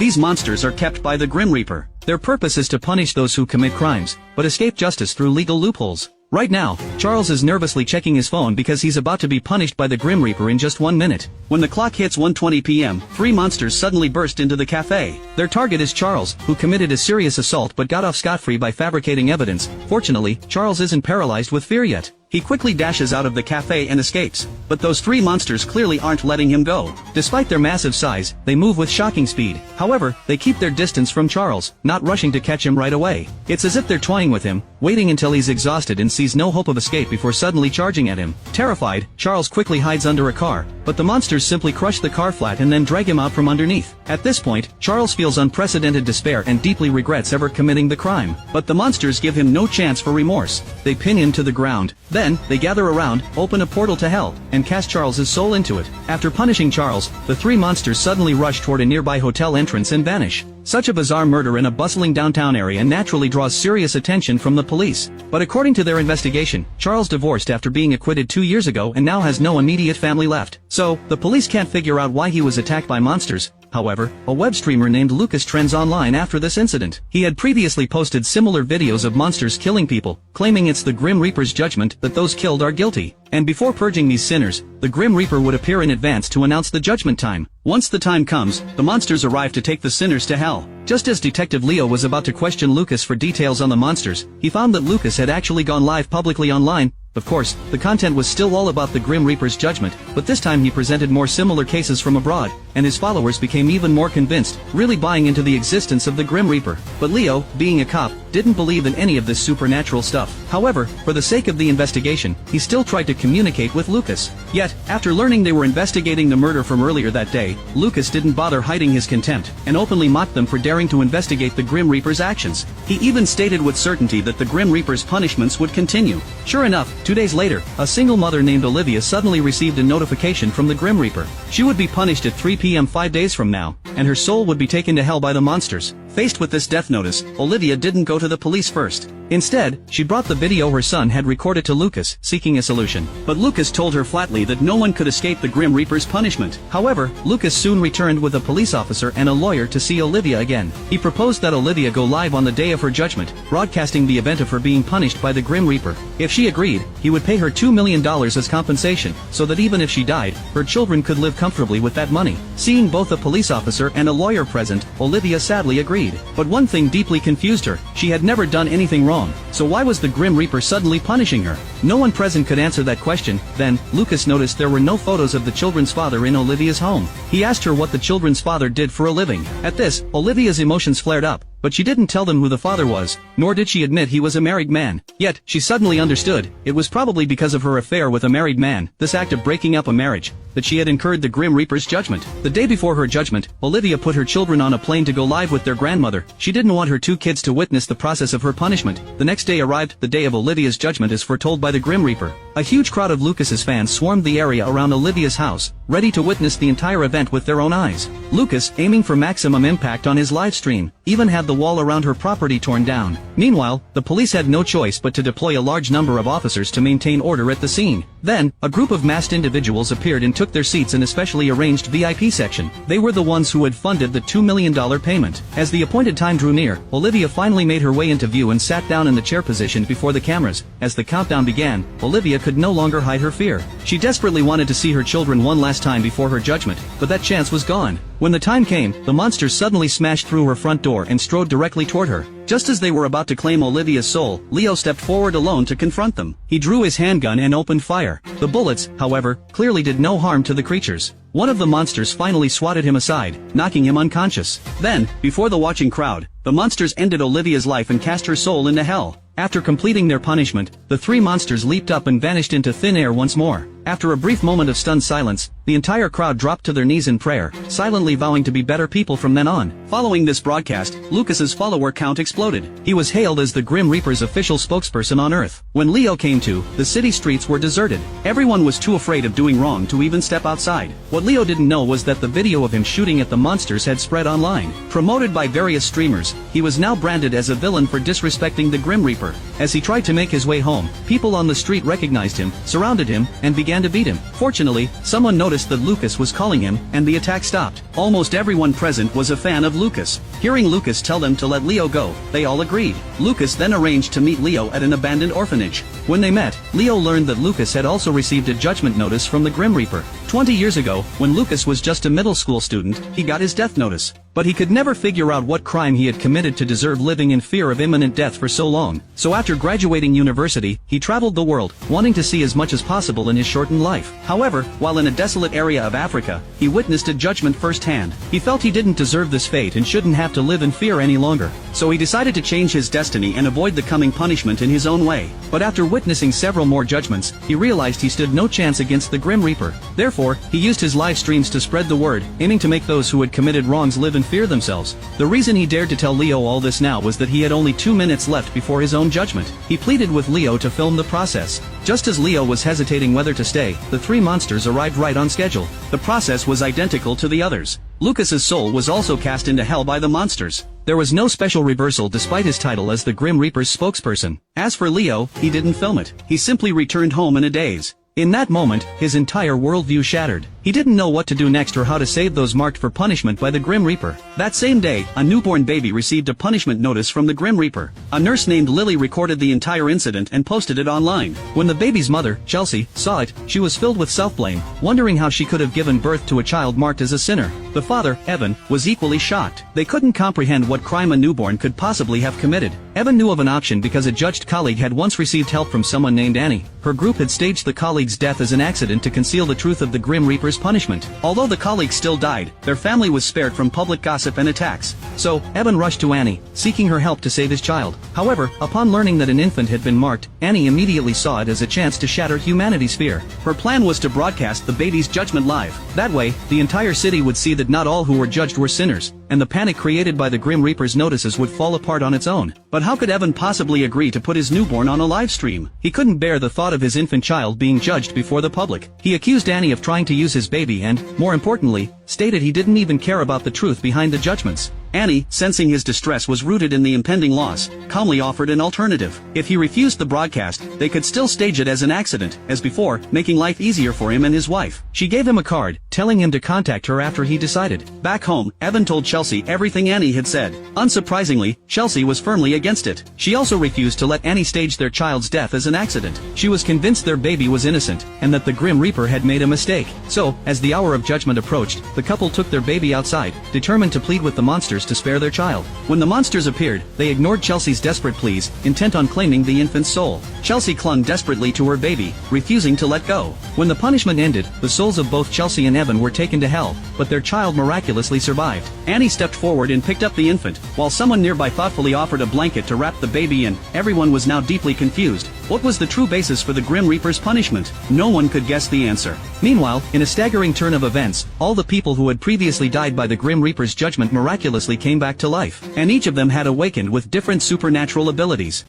These monsters are kept by the Grim Reaper. Their purpose is to punish those who commit crimes, but escape justice through legal loopholes. Right now, Charles is nervously checking his phone because he's about to be punished by the Grim Reaper in just 1 minute. When the clock hits 1:20 p.m., 3 monsters suddenly burst into the cafe. Their target is Charles, who committed a serious assault but got off scot-free by fabricating evidence. Fortunately, Charles isn't paralyzed with fear yet. He quickly dashes out of the cafe and escapes. But those 3 monsters clearly aren't letting him go. Despite their massive size, they move with shocking speed. However, they keep their distance from Charles, not rushing to catch him right away. It's as if they're toying with him, waiting until he's exhausted and sees no hope of escape before suddenly charging at him. Terrified, Charles quickly hides under a car, but the monsters simply crush the car flat and then drag him out from underneath. At this point, Charles feels unprecedented despair and deeply regrets ever committing the crime. But the monsters give him no chance for remorse. They pin him to the ground. Then, they gather around, open a portal to hell, and cast Charles's soul into it. After punishing Charles, the 3 monsters suddenly rush toward a nearby hotel entrance and vanish. Such a bizarre murder in a bustling downtown area naturally draws serious attention from the police. But according to their investigation, Charles divorced after being acquitted 2 years ago and now has no immediate family left. So, the police can't figure out why he was attacked by monsters. However, a web streamer named Lucas trends online after this incident. He had previously posted similar videos of monsters killing people, claiming it's the Grim Reaper's judgment that those killed are guilty. And before purging these sinners, the Grim Reaper would appear in advance to announce the judgment time. Once the time comes, the monsters arrive to take the sinners to hell. Just as Detective Leo was about to question Lucas for details on the monsters, he found that Lucas had actually gone live publicly online. Of course, the content was still all about the Grim Reaper's judgment, but this time he presented more similar cases from abroad, and his followers became even more convinced, really buying into the existence of the Grim Reaper. But Leo, being a cop, didn't believe in any of this supernatural stuff. However, for the sake of the investigation, he still tried to communicate with Lucas. Yet, after learning they were investigating the murder from earlier that day, Lucas didn't bother hiding his contempt, and openly mocked them for daring to investigate the Grim Reaper's actions. He even stated with certainty that the Grim Reaper's punishments would continue. Sure enough, 2 days later, a single mother named Olivia suddenly received a notification from the Grim Reaper. She would be punished at 3 p.m. 5 days from now, and her soul would be taken to hell by the monsters. Faced with this death notice, Olivia didn't go to the police first. Instead, she brought the video her son had recorded to Lucas, seeking a solution. But Lucas told her flatly that no one could escape the Grim Reaper's punishment. However, Lucas soon returned with a police officer and a lawyer to see Olivia again. He proposed that Olivia go live on the day of her judgment, broadcasting the event of her being punished by the Grim Reaper. If she agreed, he would pay her $2 million as compensation, so that even if she died, her children could live comfortably with that money. Seeing both a police officer and a lawyer present, Olivia sadly agreed. But one thing deeply confused her: she had never done anything wrong. So why was the Grim Reaper suddenly punishing her? No one present could answer that question. Then, Lucas noticed there were no photos of the children's father in Olivia's home. He asked her what the children's father did for a living. At this, Olivia's emotions flared up. But she didn't tell them who the father was, nor did she admit he was a married man. Yet, she suddenly understood, it was probably because of her affair with a married man, this act of breaking up a marriage, that she had incurred the Grim Reaper's judgment. The day before her judgment, Olivia put her children on a plane to go live with their grandmother. She didn't want her 2 kids to witness the process of her punishment. The next day arrived, the day of Olivia's judgment as foretold by the Grim Reaper. A huge crowd of Lucas's fans swarmed the area around Olivia's house, ready to witness the entire event with their own eyes. Lucas, aiming for maximum impact on his live stream, even had the wall around her property torn down. Meanwhile, the police had no choice but to deploy a large number of officers to maintain order at the scene. Then, a group of masked individuals appeared and took their seats in a specially arranged VIP section. They were the ones who had funded the $2 million payment. As the appointed time drew near, Olivia finally made her way into view and sat down in the chair positioned before the cameras. As the countdown began, Olivia could no longer hide her fear. She desperately wanted to see her children one last time before her judgment, but that chance was gone. When the time came, the monsters suddenly smashed through her front door and strode directly toward her. Just as they were about to claim Olivia's soul, Leo stepped forward alone to confront them. He drew his handgun and opened fire. The bullets, however, clearly did no harm to the creatures. One of the monsters finally swatted him aside, knocking him unconscious. Then, before the watching crowd, the monsters ended Olivia's life and cast her soul into hell. After completing their punishment, the 3 monsters leaped up and vanished into thin air once more. After a brief moment of stunned silence, the entire crowd dropped to their knees in prayer, silently vowing to be better people from then on. Following this broadcast, Lucas's follower count exploded. He was hailed as the Grim Reaper's official spokesperson on Earth. When Leo came to, the city streets were deserted. Everyone was too afraid of doing wrong to even step outside. What Leo didn't know was that the video of him shooting at the monsters had spread online. Promoted by various streamers, he was now branded as a villain for disrespecting the Grim Reaper. As he tried to make his way home, people on the street recognized him, surrounded him, and began began to beat him. Fortunately, someone noticed that Lucas was calling him, and the attack stopped. Almost everyone present was a fan of Lucas. Hearing Lucas tell them to let Leo go, they all agreed. Lucas then arranged to meet Leo at an abandoned orphanage. When they met, Leo learned that Lucas had also received a judgment notice from the Grim Reaper. 20 years ago, when Lucas was just a middle school student, he got his death notice. But he could never figure out what crime he had committed to deserve living in fear of imminent death for so long. So after graduating university, he traveled the world, wanting to see as much as possible in his shortened life. However, while in a desolate area of Africa, he witnessed a judgment firsthand. He felt he didn't deserve this fate and shouldn't have to live in fear any longer. So he decided to change his destiny and avoid the coming punishment in his own way. But after witnessing several more judgments, he realized he stood no chance against the Grim Reaper. Therefore, he used his live streams to spread the word, aiming to make those who had committed wrongs live in fear themselves. The reason he dared to tell Leo all this now was that he had only 2 minutes left before his own judgment. He pleaded with Leo to film the process. Just as Leo was hesitating whether to stay, the 3 monsters arrived right on schedule. The process was identical to the others. Lucas's soul was also cast into hell by the monsters. There was no special reversal despite his title as the Grim Reaper's spokesperson. As for Leo, he didn't film it. He simply returned home in a daze. In that moment, his entire worldview shattered. He didn't know what to do next or how to save those marked for punishment by the Grim Reaper. That same day, a newborn baby received a punishment notice from the Grim Reaper. A nurse named Lily recorded the entire incident and posted it online. When the baby's mother, Chelsea, saw it, she was filled with self-blame, wondering how she could have given birth to a child marked as a sinner. The father, Evan, was equally shocked. They couldn't comprehend what crime a newborn could possibly have committed. Evan knew of an option because a judged colleague had once received help from someone named Annie. Her group had staged the colleague's death as an accident to conceal the truth of the Grim Reaper's punishment. Although the colleague still died, their family was spared from public gossip and attacks. So, Evan rushed to Annie, seeking her help to save his child. However, upon learning that an infant had been marked, Annie immediately saw it as a chance to shatter humanity's fear. Her plan was to broadcast the baby's judgment live. That way, the entire city would see that not all who were judged were sinners, and the panic created by the Grim Reaper's notices would fall apart on its own. But how could Evan possibly agree to put his newborn on a live stream? He couldn't bear the thought of his infant child being judged before the public. He accused Annie of trying to use his baby and, more importantly, stated he didn't even care about the truth behind the judgments. Annie, sensing his distress was rooted in the impending loss, calmly offered an alternative. If he refused the broadcast, they could still stage it as an accident, as before, making life easier for him and his wife. She gave him a card, telling him to contact her after he decided. Back home, Evan told Chelsea everything Annie had said. Unsurprisingly, Chelsea was firmly against it. She also refused to let Annie stage their child's death as an accident. She was convinced their baby was innocent, and that the Grim Reaper had made a mistake. So, as the hour of judgment approached, the couple took their baby outside, determined to plead with the monsters to spare their child. When the monsters appeared, they ignored Chelsea's desperate pleas, intent on claiming the infant's soul. Chelsea clung desperately to her baby, refusing to let go. When the punishment ended, the souls of both Chelsea and Evan were taken to hell, but their child miraculously survived. Annie stepped forward and picked up the infant, while someone nearby thoughtfully offered a blanket to wrap the baby in. Everyone was now deeply confused. What was the true basis for the Grim Reaper's punishment? No one could guess the answer. Meanwhile, in a staggering turn of events, all the people who had previously died by the Grim Reaper's judgment miraculously came back to life, and each of them had awakened with different supernatural abilities.